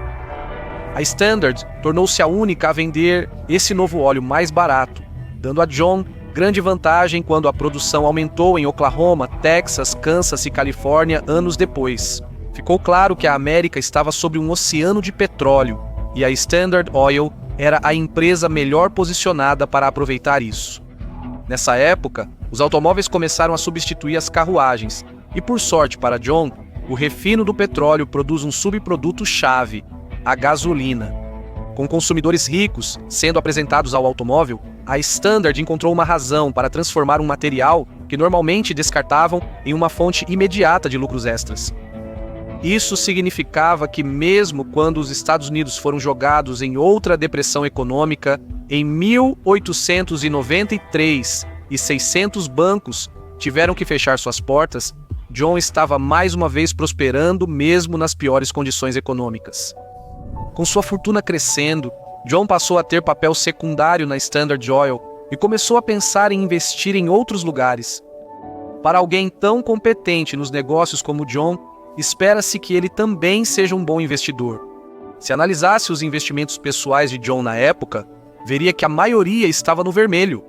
A Standard tornou-se a única a vender esse novo óleo mais barato, dando a John grande vantagem quando a produção aumentou em Oklahoma, Texas, Kansas e Califórnia anos depois. Ficou claro que a América estava sob um oceano de petróleo e a Standard Oil era a empresa melhor posicionada para aproveitar isso. Nessa época, os automóveis começaram a substituir as carruagens e, por sorte para John, o refino do petróleo produz um subproduto-chave, a gasolina. Com consumidores ricos sendo apresentados ao automóvel, a Standard encontrou uma razão para transformar um material que normalmente descartavam em uma fonte imediata de lucros extras. Isso significava que mesmo quando os Estados Unidos foram jogados em outra depressão econômica, em 1893 e 600 bancos tiveram que fechar suas portas, John estava mais uma vez prosperando mesmo nas piores condições econômicas. Com sua fortuna crescendo, John passou a ter papel secundário na Standard Oil e começou a pensar em investir em outros lugares. Para alguém tão competente nos negócios como John, espera-se que ele também seja um bom investidor. Se analisasse os investimentos pessoais de John na época, veria que a maioria estava no vermelho.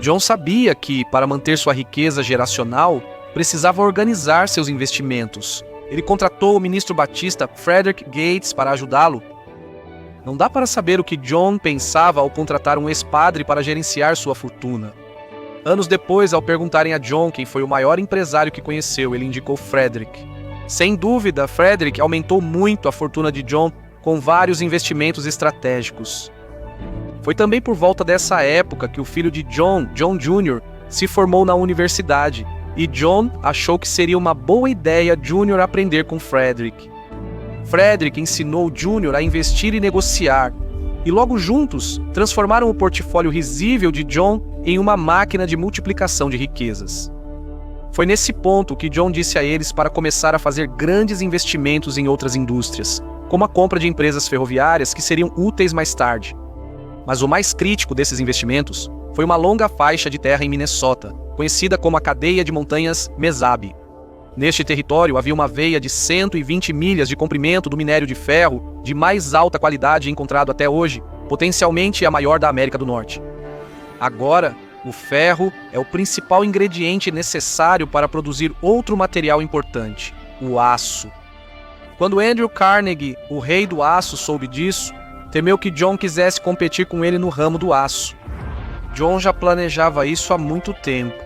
John sabia que, para manter sua riqueza geracional, precisava organizar seus investimentos. Ele contratou o ministro batista Frederick Gates para ajudá-lo. Não dá para saber o que John pensava ao contratar um ex-padre para gerenciar sua fortuna. Anos depois, ao perguntarem a John quem foi o maior empresário que conheceu, ele indicou Frederick. Sem dúvida, Frederick aumentou muito a fortuna de John com vários investimentos estratégicos. Foi também por volta dessa época que o filho de John, John Jr., se formou na universidade, e John achou que seria uma boa ideia Jr. aprender com Frederick. Frederick ensinou Jr. a investir e negociar, e logo juntos transformaram o portfólio risível de John em uma máquina de multiplicação de riquezas. Foi nesse ponto que John disse a eles para começar a fazer grandes investimentos em outras indústrias, como a compra de empresas ferroviárias que seriam úteis mais tarde. Mas o mais crítico desses investimentos foi uma longa faixa de terra em Minnesota, conhecida como a cadeia de montanhas Mesabi. Neste território havia uma veia de 120 milhas de comprimento do minério de ferro de mais alta qualidade encontrado até hoje, potencialmente a maior da América do Norte. Agora, o ferro é o principal ingrediente necessário para produzir outro material importante, o aço. Quando Andrew Carnegie, o rei do aço, soube disso, temeu que John quisesse competir com ele no ramo do aço. John já planejava isso há muito tempo.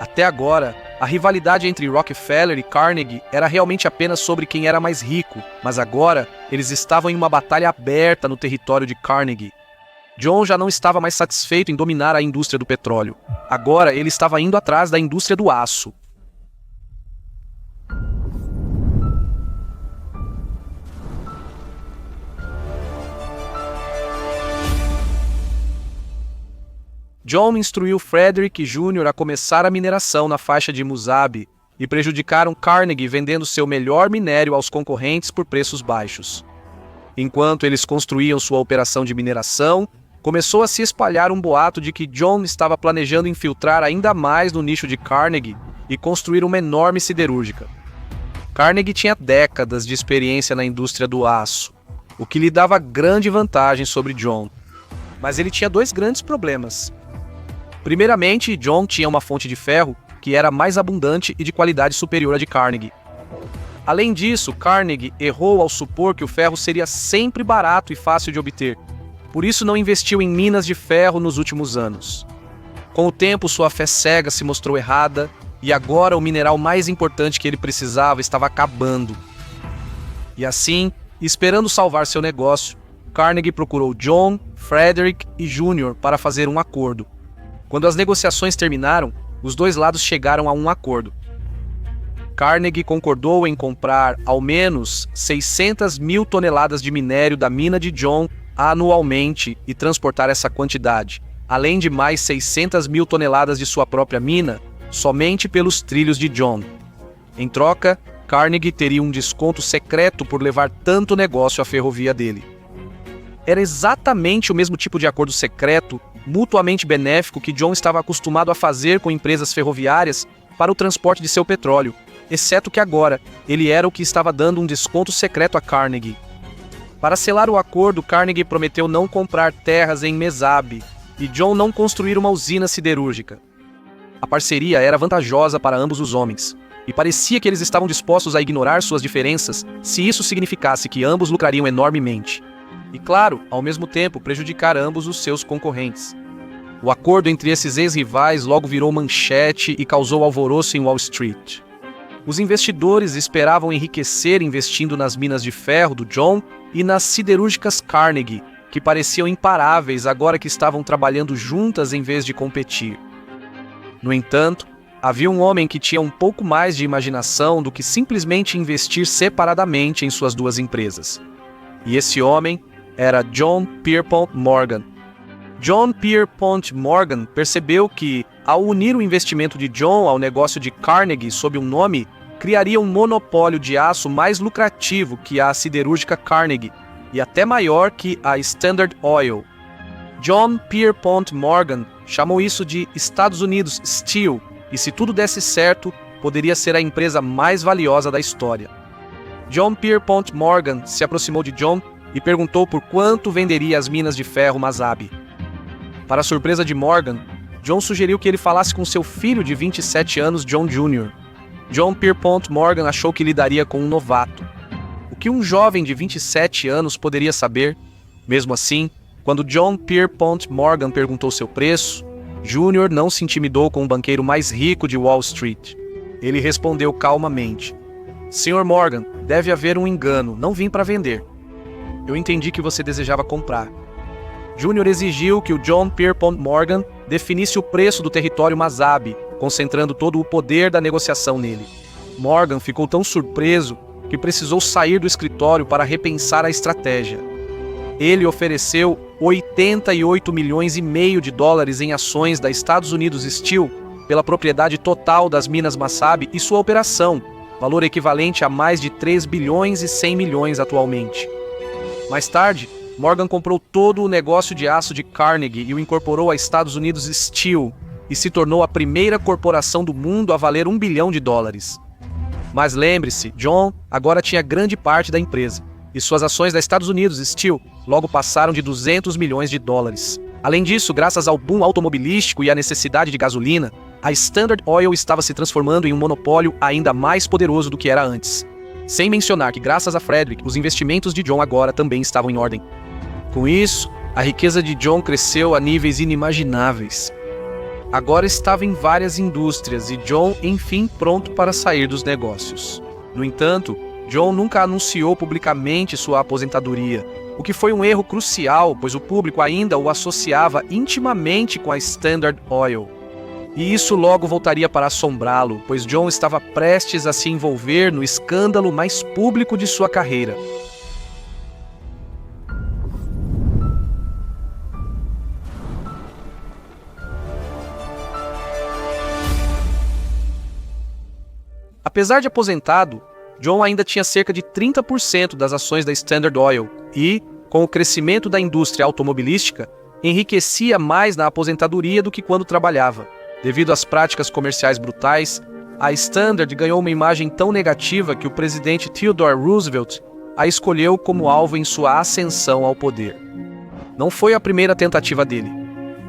Até agora, a rivalidade entre Rockefeller e Carnegie era realmente apenas sobre quem era mais rico, mas agora eles estavam em uma batalha aberta no território de Carnegie. John já não estava mais satisfeito em dominar a indústria do petróleo. Agora ele estava indo atrás da indústria do aço. John instruiu Frederick Jr. a começar a mineração na faixa de Mesabi e prejudicaram Carnegie vendendo seu melhor minério aos concorrentes por preços baixos. Enquanto eles construíam sua operação de mineração, começou a se espalhar um boato de que John estava planejando infiltrar ainda mais no nicho de Carnegie e construir uma enorme siderúrgica. Carnegie tinha décadas de experiência na indústria do aço, o que lhe dava grande vantagem sobre John. Mas ele tinha dois grandes problemas. Primeiramente, John tinha uma fonte de ferro que era mais abundante e de qualidade superior à de Carnegie. Além disso, Carnegie errou ao supor que o ferro seria sempre barato e fácil de obter. Por isso não investiu em minas de ferro nos últimos anos. Com o tempo, sua fé cega se mostrou errada e agora o mineral mais importante que ele precisava estava acabando. E assim, esperando salvar seu negócio, Carnegie procurou John, Frederick e Jr. para fazer um acordo. Quando as negociações terminaram, os dois lados chegaram a um acordo. Carnegie concordou em comprar ao menos 600 mil toneladas de minério da mina de John anualmente e transportar essa quantidade, além de mais 600 mil toneladas de sua própria mina, somente pelos trilhos de John. Em troca, Carnegie teria um desconto secreto por levar tanto negócio à ferrovia dele. Era exatamente o mesmo tipo de acordo secreto, mutuamente benéfico que John estava acostumado a fazer com empresas ferroviárias para o transporte de seu petróleo, exceto que agora ele era o que estava dando um desconto secreto a Carnegie. Para selar o acordo, Carnegie prometeu não comprar terras em Mesabi e John não construir uma usina siderúrgica. A parceria era vantajosa para ambos os homens, e parecia que eles estavam dispostos a ignorar suas diferenças se isso significasse que ambos lucrariam enormemente. E claro, ao mesmo tempo, prejudicar ambos os seus concorrentes. O acordo entre esses ex-rivais logo virou manchete e causou alvoroço em Wall Street. Os investidores esperavam enriquecer investindo nas minas de ferro do John e nas siderúrgicas Carnegie, que pareciam imparáveis agora que estavam trabalhando juntas em vez de competir. No entanto, havia um homem que tinha um pouco mais de imaginação do que simplesmente investir separadamente em suas duas empresas. E esse homem era John Pierpont Morgan. John Pierpont Morgan percebeu que, ao unir o investimento de John ao negócio de Carnegie sob um nome, criaria um monopólio de aço mais lucrativo que a siderúrgica Carnegie e até maior que a Standard Oil. John Pierpont Morgan chamou isso de Estados Unidos Steel e, se tudo desse certo, poderia ser a empresa mais valiosa da história. John Pierpont Morgan se aproximou de John e perguntou por quanto venderia as minas de ferro Mesabi. Para a surpresa de Morgan, John sugeriu que ele falasse com seu filho de 27 anos, John Jr. John Pierpont Morgan achou que lidaria com um novato. O que um jovem de 27 anos poderia saber Mesmo assim, quando John Pierpont Morgan perguntou seu preço, Jr. não se intimidou com o banqueiro mais rico de Wall Street. Ele respondeu calmamente: "Sr. Morgan, deve haver um engano, não vim para vender. Eu entendi que você desejava comprar." Jr. exigiu que o John Pierpont Morgan definisse o preço do território Mazabi, concentrando todo o poder da negociação nele. Morgan ficou tão surpreso que precisou sair do escritório para repensar a estratégia. Ele ofereceu 88 milhões e meio de dólares em ações da Estados Unidos Steel pela propriedade total das Minas Mazabi e sua operação, valor equivalente a mais de 3 bilhões e 100 milhões atualmente. Mais tarde, Morgan comprou todo o negócio de aço de Carnegie e o incorporou a Estados Unidos Steel e se tornou a primeira corporação do mundo a valer $1 bilhão. Mas lembre-se, John agora tinha grande parte da empresa, e suas ações da Estados Unidos Steel logo passaram de 200 milhões de dólares. Além disso, graças ao boom automobilístico e à necessidade de gasolina, a Standard Oil estava se transformando em um monopólio ainda mais poderoso do que era antes. Sem mencionar que, graças a Frederick, os investimentos de John agora também estavam em ordem. Com isso, a riqueza de John cresceu a níveis inimagináveis. Agora estava em várias indústrias e John, enfim, pronto para sair dos negócios. No entanto, John nunca anunciou publicamente sua aposentadoria, o que foi um erro crucial, pois o público ainda o associava intimamente com a Standard Oil. E isso logo voltaria para assombrá-lo, pois John estava prestes a se envolver no escândalo mais público de sua carreira. Apesar de aposentado, John ainda tinha cerca de 30% das ações da Standard Oil e, com o crescimento da indústria automobilística, enriquecia mais na aposentadoria do que quando trabalhava. Devido às práticas comerciais brutais, a Standard ganhou uma imagem tão negativa que o presidente Theodore Roosevelt a escolheu como alvo em sua ascensão ao poder. Não foi a primeira tentativa dele.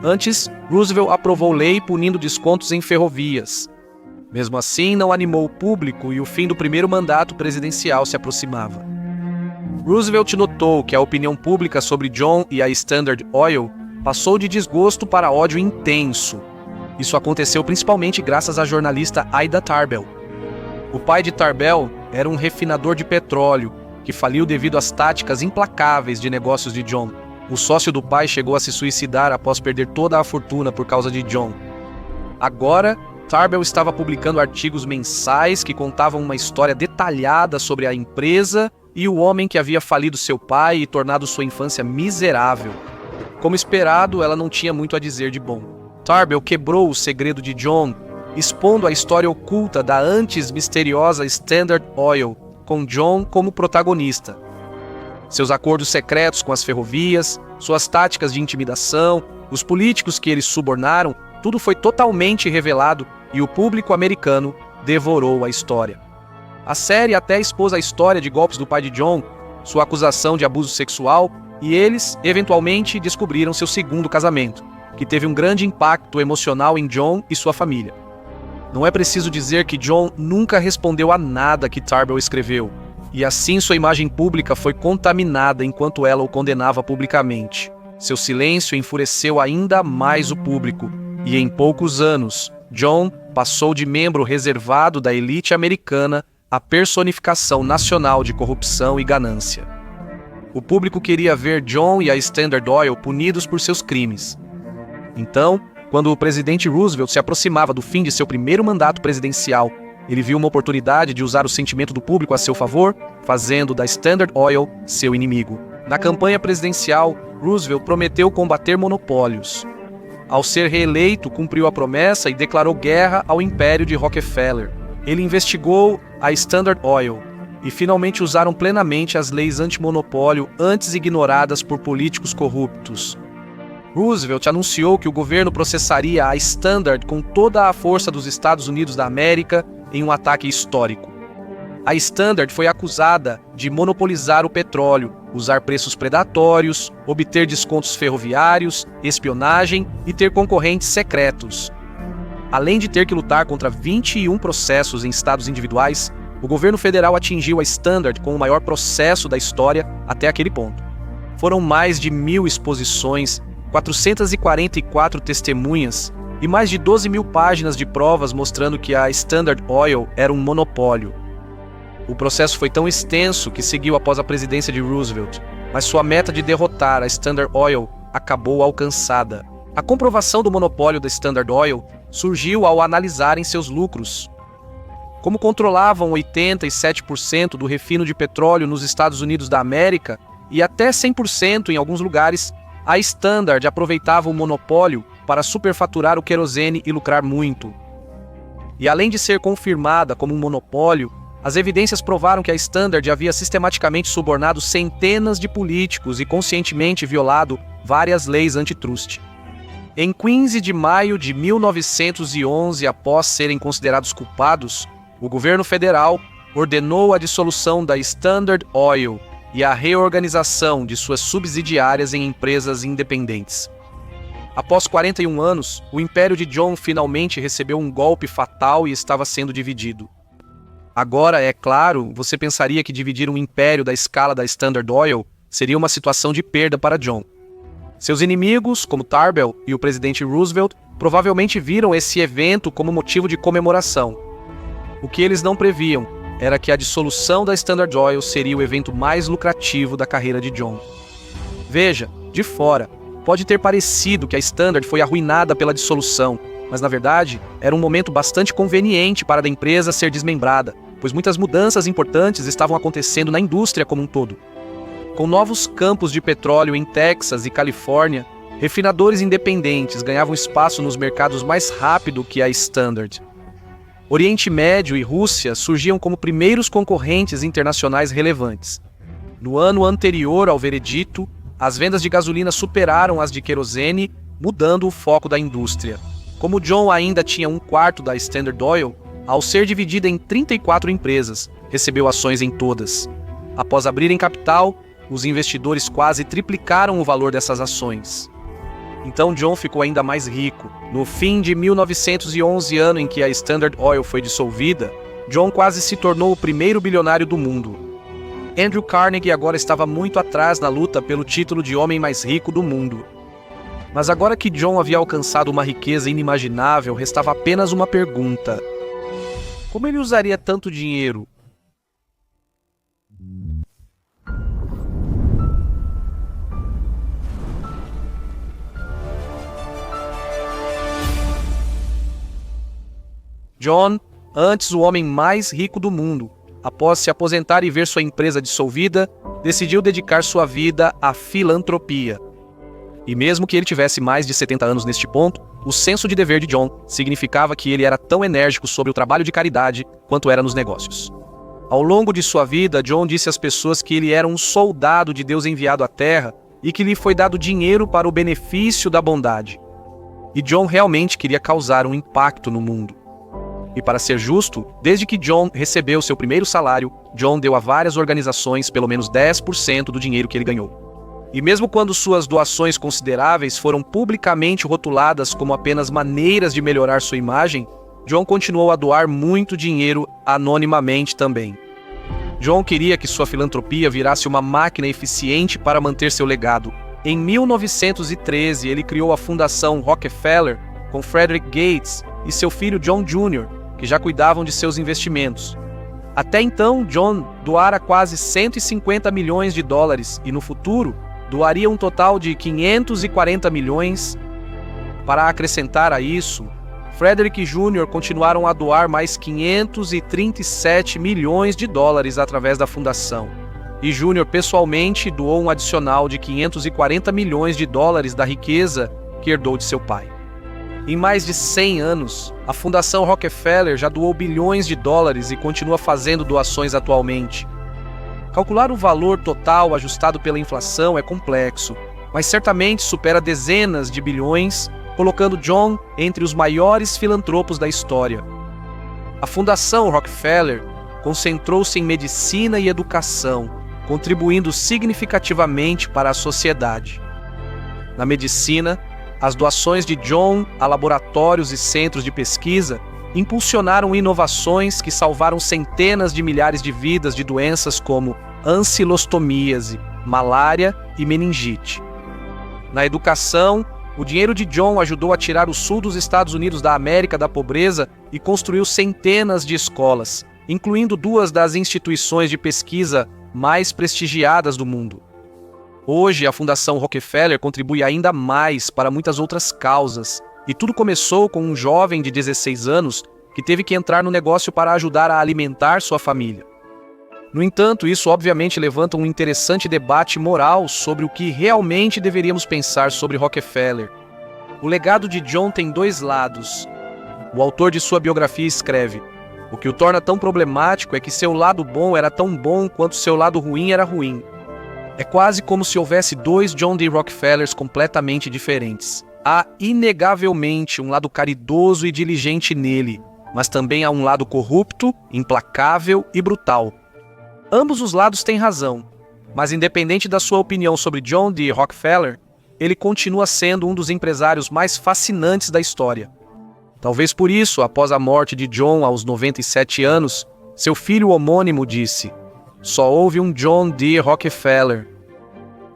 Antes, Roosevelt aprovou lei punindo descontos em ferrovias. Mesmo assim, não animou o público e o fim do primeiro mandato presidencial se aproximava. Roosevelt notou que a opinião pública sobre John e a Standard Oil passou de desgosto para ódio intenso. Isso aconteceu principalmente graças à jornalista Ida Tarbell. O pai de Tarbell era um refinador de petróleo, que faliu devido às táticas implacáveis de negócios de John. O sócio do pai chegou a se suicidar após perder toda a fortuna por causa de John. Agora, Tarbell estava publicando artigos mensais que contavam uma história detalhada sobre a empresa e o homem que havia falido seu pai e tornado sua infância miserável. Como esperado, ela não tinha muito a dizer de bom. Tarbell quebrou o segredo de John, expondo a história oculta da antes misteriosa Standard Oil, com John como protagonista. Seus acordos secretos com as ferrovias, suas táticas de intimidação, os políticos que eles subornaram, tudo foi totalmente revelado e o público americano devorou a história. A série até expôs a história de golpes do pai de John, sua acusação de abuso sexual, e eles, eventualmente, descobriram seu segundo casamento, que teve um grande impacto emocional em John e sua família. Não é preciso dizer que John nunca respondeu a nada que Tarbell escreveu, e assim sua imagem pública foi contaminada enquanto ela o condenava publicamente. Seu silêncio enfureceu ainda mais o público, e em poucos anos, John passou de membro reservado da elite americana à personificação nacional de corrupção e ganância. O público queria ver John e a Standard Oil punidos por seus crimes. Então, quando o presidente Roosevelt se aproximava do fim de seu primeiro mandato presidencial, ele viu uma oportunidade de usar o sentimento do público a seu favor, fazendo da Standard Oil seu inimigo. Na campanha presidencial, Roosevelt prometeu combater monopólios. Ao ser reeleito, cumpriu a promessa e declarou guerra ao império de Rockefeller. Ele investigou a Standard Oil e finalmente usaram plenamente as leis antimonopólio antes ignoradas por políticos corruptos. Roosevelt anunciou que o governo processaria a Standard com toda a força dos Estados Unidos da América em um ataque histórico. A Standard foi acusada de monopolizar o petróleo, usar preços predatórios, obter descontos ferroviários, espionagem e ter concorrentes secretos. Além de ter que lutar contra 21 processos em estados individuais, o governo federal atingiu a Standard com o maior processo da história até aquele ponto. Foram mais de 1.000 exposições, 444 testemunhas e mais de 12 mil páginas de provas mostrando que a Standard Oil era um monopólio. O processo foi tão extenso que seguiu após a presidência de Roosevelt, mas sua meta de derrotar a Standard Oil acabou alcançada. A comprovação do monopólio da Standard Oil surgiu ao analisarem seus lucros. Como controlavam 87% do refino de petróleo nos Estados Unidos da América e até 100% em alguns lugares, a Standard aproveitava o monopólio para superfaturar o querosene e lucrar muito. E além de ser confirmada como um monopólio, as evidências provaram que a Standard havia sistematicamente subornado centenas de políticos e conscientemente violado várias leis antitrust. Em 15 de maio de 1911, após serem considerados culpados, o governo federal ordenou a dissolução da Standard Oil e a reorganização de suas subsidiárias em empresas independentes. Após 41 anos, o império de John finalmente recebeu um golpe fatal e estava sendo dividido. Agora, é claro, você pensaria que dividir um império da escala da Standard Oil seria uma situação de perda para John. Seus inimigos, como Tarbell e o presidente Roosevelt, provavelmente viram esse evento como motivo de comemoração. O que eles não previam era que a dissolução da Standard Oil seria o evento mais lucrativo da carreira de John. Veja, de fora, pode ter parecido que a Standard foi arruinada pela dissolução, mas na verdade era um momento bastante conveniente para a empresa ser desmembrada, pois muitas mudanças importantes estavam acontecendo na indústria como um todo. Com novos campos de petróleo em Texas e Califórnia, refinadores independentes ganhavam espaço nos mercados mais rápido que a Standard. Oriente Médio e Rússia surgiam como primeiros concorrentes internacionais relevantes. No ano anterior ao veredito, as vendas de gasolina superaram as de querosene, mudando o foco da indústria. Como John ainda tinha um quarto da Standard Oil, ao ser dividida em 34 empresas, recebeu ações em todas. Após abrirem capital, os investidores quase triplicaram o valor dessas ações. Então John ficou ainda mais rico. No fim de 1911, ano em que a Standard Oil foi dissolvida, John quase se tornou o primeiro bilionário do mundo. Andrew Carnegie agora estava muito atrás na luta pelo título de homem mais rico do mundo. Mas agora que John havia alcançado uma riqueza inimaginável, restava apenas uma pergunta: como ele usaria tanto dinheiro? John, antes o homem mais rico do mundo, após se aposentar e ver sua empresa dissolvida, decidiu dedicar sua vida à filantropia. E mesmo que ele tivesse mais de 70 anos neste ponto, o senso de dever de John significava que ele era tão enérgico sobre o trabalho de caridade quanto era nos negócios. Ao longo de sua vida, John disse às pessoas que ele era um soldado de Deus enviado à Terra e que lhe foi dado dinheiro para o benefício da bondade. E John realmente queria causar um impacto no mundo. E para ser justo, desde que John recebeu seu primeiro salário, John deu a várias organizações pelo menos 10% do dinheiro que ele ganhou. E mesmo quando suas doações consideráveis foram publicamente rotuladas como apenas maneiras de melhorar sua imagem, John continuou a doar muito dinheiro anonimamente também. John queria que sua filantropia virasse uma máquina eficiente para manter seu legado. Em 1913, ele criou a Fundação Rockefeller com Frederick Gates e seu filho John Jr., que já cuidavam de seus investimentos. Até então, John doara quase 150 milhões de dólares e no futuro doaria um total de 540 milhões. Para acrescentar a isso, Frederick Jr. continuaram a doar mais 537 milhões de dólares através da fundação. E Jr. pessoalmente doou um adicional de 540 milhões de dólares da riqueza que herdou de seu pai. Em mais de 100 anos, a Fundação Rockefeller já doou bilhões de dólares e continua fazendo doações atualmente. Calcular o valor total ajustado pela inflação é complexo, mas certamente supera dezenas de bilhões, colocando John entre os maiores filantropos da história. A Fundação Rockefeller concentrou-se em medicina e educação, contribuindo significativamente para a sociedade. Na medicina, as doações de John a laboratórios e centros de pesquisa impulsionaram inovações que salvaram centenas de milhares de vidas de doenças como ancilostomíase, malária e meningite. Na educação, o dinheiro de John ajudou a tirar o sul dos Estados Unidos da América da pobreza e construiu centenas de escolas, incluindo duas das instituições de pesquisa mais prestigiadas do mundo. Hoje, a Fundação Rockefeller contribui ainda mais para muitas outras causas, e tudo começou com um jovem de 16 anos que teve que entrar no negócio para ajudar a alimentar sua família. No entanto, isso obviamente levanta um interessante debate moral sobre o que realmente deveríamos pensar sobre Rockefeller. O legado de John tem dois lados. O autor de sua biografia escreve: o que o torna tão problemático é que seu lado bom era tão bom quanto seu lado ruim era ruim. É quase como se houvesse dois John D. Rockefellers completamente diferentes. Há inegavelmente um lado caridoso e diligente nele, mas também há um lado corrupto, implacável e brutal. Ambos os lados têm razão, mas independente da sua opinião sobre John D. Rockefeller, ele continua sendo um dos empresários mais fascinantes da história. Talvez por isso, após a morte de John aos 97 anos, seu filho homônimo disse: "Só houve um John D. Rockefeller."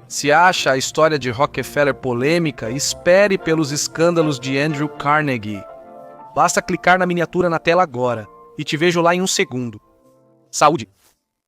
Se acha a história de Rockefeller polêmica, espere pelos escândalos de Andrew Carnegie. Basta clicar na miniatura na tela agora, e te vejo lá em um segundo. Saúde!